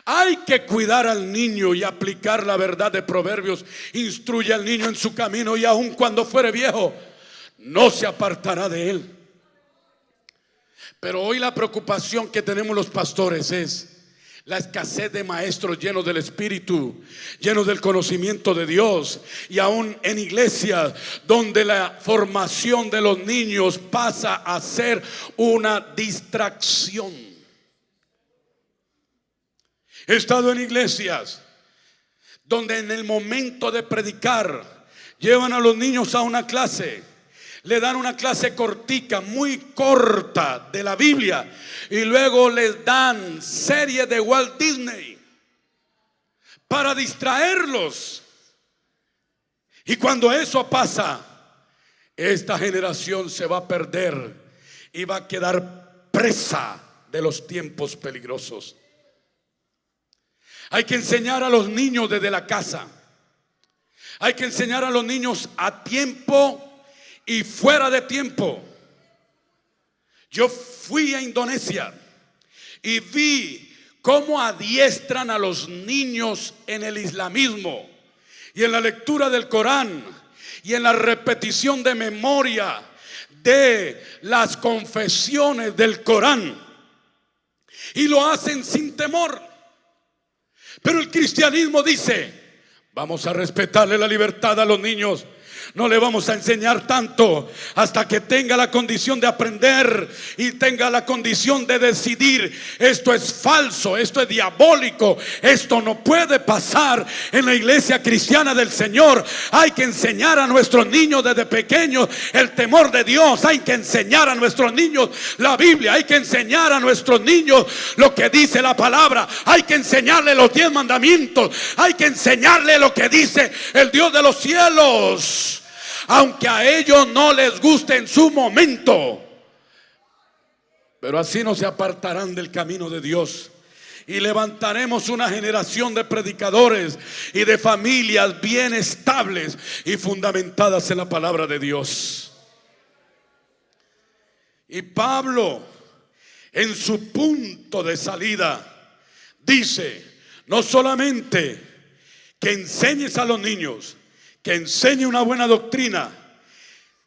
Hay que cuidar al niño y aplicar la verdad de Proverbios. Instruye al niño en su camino y aun cuando fuere viejo, no se apartará de él. Pero hoy la preocupación que tenemos los pastores es la escasez de maestros llenos del Espíritu, llenos del conocimiento de Dios, y aún en iglesias donde la formación de los niños pasa a ser una distracción. He estado en iglesias donde en el momento de predicar llevan a los niños a una clase. Le dan una clase cortica, muy corta de la Biblia, y luego les dan serie de Walt Disney para distraerlos. Y cuando eso pasa, esta generación se va a perder y va a quedar presa de los tiempos peligrosos. Hay que enseñar a los niños desde la casa. Hay que enseñar a los niños a tiempo y fuera de tiempo. Yo fui a Indonesia y vi cómo adiestran a los niños en el islamismo y en la lectura del Corán y en la repetición de memoria de las confesiones del Corán. y lo hacen sin temor. Pero el cristianismo dice: vamos a respetarle la libertad a los niños. No le vamos a enseñar tanto hasta que tenga la condición de aprender y tenga la condición de decidir: esto es falso, esto es diabólico, esto no puede pasar en la iglesia cristiana del Señor. Hay que enseñar a nuestros niños desde pequeños el temor de Dios. Hay que enseñar a nuestros niños la Biblia. Hay que enseñar a nuestros niños lo que dice la palabra. Hay que enseñarle los 10 mandamientos. Hay que enseñarle lo que dice el Dios de los cielos, aunque a ellos no les guste en su momento. Pero así no se apartarán del camino de Dios. Y levantaremos una generación de predicadores y de familias bien estables y fundamentadas en la palabra de Dios. Y Pablo, en su punto de salida, dice: no solamente que enseñes a los niños, que enseñe una buena doctrina,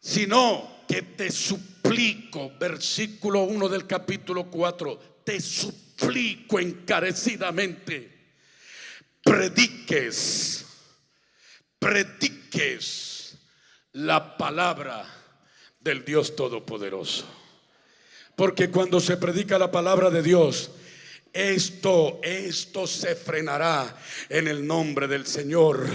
sino que te suplico, versículo 1 del capítulo 4, te suplico encarecidamente, prediques la palabra del Dios Todopoderoso. Porque cuando se predica la palabra de Dios, esto se frenará en el nombre del Señor.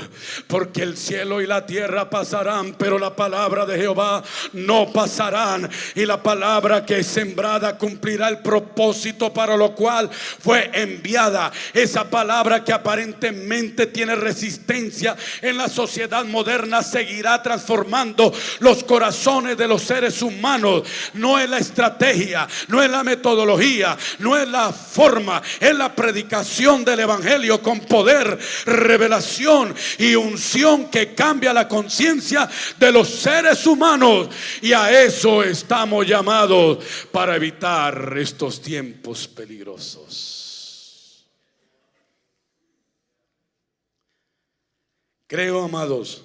Porque el cielo y la tierra pasarán, pero la palabra de Jehová no pasarán. Y la palabra que es sembrada cumplirá el propósito para lo cual fue enviada. Esa palabra que aparentemente tiene resistencia en la sociedad moderna seguirá transformando los corazones de los seres humanos. No es la estrategia, no es la metodología, no es la forma, es la predicación del evangelio con poder, revelación y unción que cambia la conciencia de los seres humanos. Y a eso estamos llamados para evitar estos tiempos peligrosos. Creo, amados,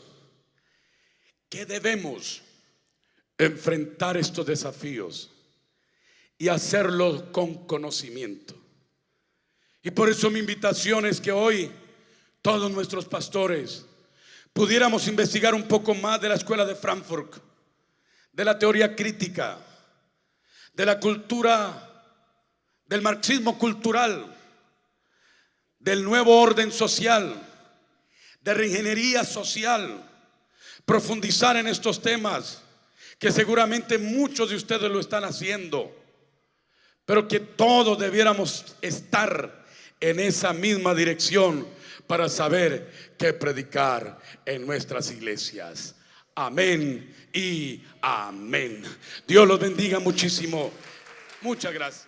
que debemos enfrentar estos desafíos y hacerlo con conocimiento. Y por eso mi invitación es que hoy todos nuestros pastores pudiéramos investigar un poco más de la escuela de Frankfurt, de la teoría crítica, de la cultura, del marxismo cultural, del nuevo orden social, de reingeniería social, profundizar en estos temas que seguramente muchos de ustedes lo están haciendo, pero que todos debiéramos estar en esa misma dirección para saber qué predicar en nuestras iglesias. Amén y amén. Dios los bendiga muchísimo. Muchas gracias.